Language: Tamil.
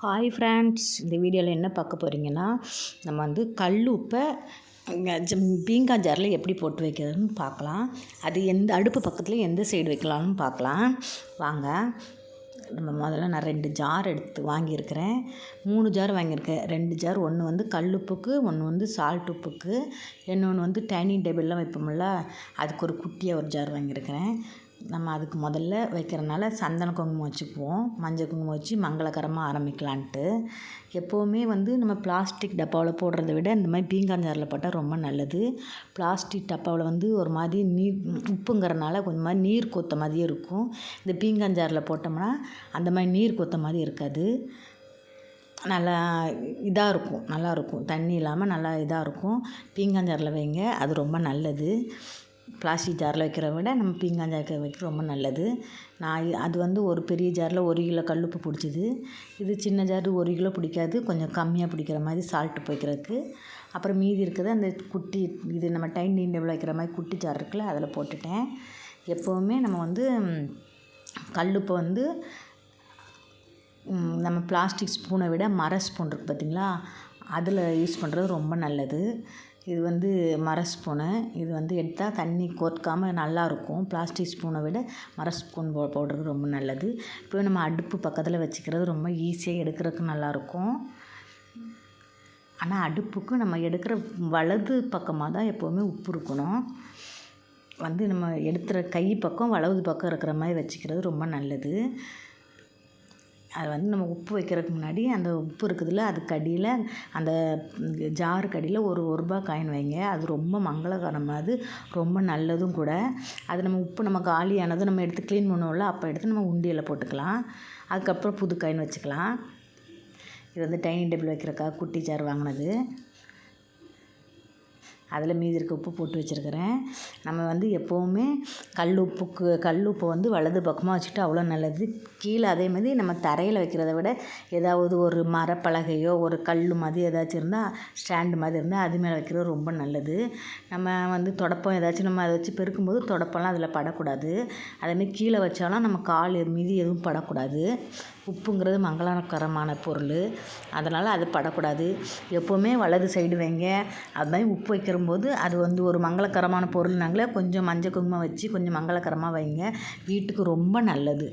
ஹாய் ஃப்ரெண்ட்ஸ், இந்த வீடியோவில் என்ன பார்க்க போகிறீங்கன்னா, நம்ம வந்து கல் உப்பை பீங்கான் ஜாரில் எப்படி போட்டு வைக்கிறதுன்னு பார்க்கலாம். அது எந்த அடுப்பு பக்கத்தில் எந்த சைடு வைக்கலாம்னு பார்க்கலாம் வாங்க. நம்ம முதல்ல நான் 2 ஜார் எடுத்து வாங்கியிருக்கிறேன். 3 ஜார் வாங்கியிருக்கேன். 2 ஜார், ஒன்று வந்து கல் உப்புக்கு, ஒன்று வந்து சால்ட் உப்புக்கு, இன்னொன்று வந்து டைனிங் டேபிள்லாம் வைப்போம்ல அதுக்கு ஒரு குட்டியாக ஒரு ஜார் வாங்கியிருக்கிறேன். நம்ம அதுக்கு முதல்ல வைக்கிறனால சந்தன குங்குமம் வச்சுக்குவோம், மஞ்சள் குங்குமம் வச்சு மங்களகரமாக ஆரம்பிக்கலான்ட்டு. எப்போவுமே வந்து நம்ம பிளாஸ்டிக் டப்பாவில் போடுறத விட இந்த மாதிரி பீங்கான் ஜாரில் போட்டால் ரொம்ப நல்லது. பிளாஸ்டிக் டப்பாவில் வந்து ஒரு மாதிரி நீர் உப்புங்கிறனால கொஞ்சம் மாதிரி நீர் கொத்த மாதிரியே இருக்கும். இந்த பீங்கான் ஜாரில் போட்டோம்னா அந்த மாதிரி நீர் கொத்த மாதிரி இருக்காது. நல்லா இதாக இருக்கும், நல்லாயிருக்கும். தண்ணி இல்லாமல் நல்லா இதாக இருக்கும். பீங்கான் ஜாரில் வைங்க, அது ரொம்ப நல்லது. பிளாஸ்டிக் ஜாரில் வைக்கிறத விட நம்ம பீங்கான் ஜாரில் வைக்கிறது ரொம்ப நல்லது. அது வந்து ஒரு பெரிய ஜாரில் 1 கிலோ கல்லுப்பு பிடிச்சிது. இது சின்ன ஜார் 1 கிலோ பிடிக்காது, கொஞ்சம் கம்மியாக பிடிக்கிற மாதிரி சால்ட்டு வைக்கிறதுக்கு. அப்புறம் மீதி இருக்கிறது அந்த குட்டி, இது நம்ம டைனிங் டேபிள் வைக்கிற மாதிரி குட்டி ஜார் இருக்குல்ல, அதில் போட்டுட்டேன். எப்போவுமே நம்ம வந்து கல்லுப்பை வந்து நம்ம பிளாஸ்டிக் ஸ்பூனை விட மர ஸ்பூன் இருக்குது பார்த்திங்களா, அதில் யூஸ் பண்ணுறது ரொம்ப நல்லது. இது வந்து மர ஸ்பூனு. இது வந்து எடுத்தால் தண்ணி கோர்க்காமல் நல்லாயிருக்கும். பிளாஸ்டிக் ஸ்பூனை விட மர ஸ்பூன் போடுறது ரொம்ப நல்லது. இப்போ நம்ம அடுப்பு பக்கத்தில் வச்சுக்கிறது ரொம்ப ஈஸியாக எடுக்கிறதுக்கு நல்லாயிருக்கும். ஆனால் அடுப்புக்கு நம்ம எடுக்கிற வலது பக்கமாக தான் எப்போவுமே உப்பு இருக்கணும். வந்து நம்ம எடுத்துகிற கை பக்கம் வலது பக்கம் இருக்கிற மாதிரி வச்சுக்கிறது ரொம்ப நல்லது. அது வந்து நம்ம உப்பு வைக்கிறதுக்கு முன்னாடி அந்த உப்பு இருக்குதுல்ல, அதுக்கு அடியில் அந்த ஜாருக்கு அடியில் ஒரு ரூபா காயின் வைங்க. அது ரொம்ப மங்களகரமானது, ரொம்ப நல்லதும் கூட. அது நம்ம உப்பு நம்ம காலியானதும் நம்ம எடுத்து க்ளீன் பண்ணுவோம்ல, அப்போ எடுத்து நம்ம உண்டியலில் போட்டுக்கலாம். அதுக்கப்புறம் புது காயின் வச்சுக்கலாம். இது வந்து டைனிங் டேபிள் வைக்கிறக்காக குட்டி ஜார் வாங்கினது. அதில் மீதி இருக்க உப்பு போட்டு வச்சுருக்கிறேன். நம்ம வந்து எப்போவுமே கல் உப்பை வந்து வலது பக்கமாக வச்சுக்கிட்டு அவ்வளோ நல்லது. கீழே அதே மாதிரி நம்ம தரையில் வைக்கிறத விட ஏதாவது ஒரு மரப்பலகையோ ஒரு கல் மாதிரி ஏதாச்சும் இருந்தால், ஸ்டாண்டு மாதிரி இருந்தால் அது மேலே வைக்கிறது ரொம்ப நல்லது. நம்ம வந்து தொடப்பம் ஏதாச்சும் நம்ம அதை வச்சு பெருக்கும்போது தொடப்பம்லாம் அதில் படக்கூடாது. அதேமாதிரி கீழே வச்சாலும் நம்ம கால் மீதி எதுவும் படக்கூடாது. உப்புங்கிறது மங்களகரமான பொருள், அதனால் அது படக்கூடாது. எப்போவுமே வலது சைடு வைங்க. அது மாதிரி உப்பு வைக்கிறம்போது அது வந்து ஒரு மங்களகரமான பொருள்னாங்களே, கொஞ்சம் மஞ்சள் குங்குமம் வச்சு கொஞ்சம் மங்களகரமாக வைங்க. வீட்டுக்கு ரொம்ப நல்லது.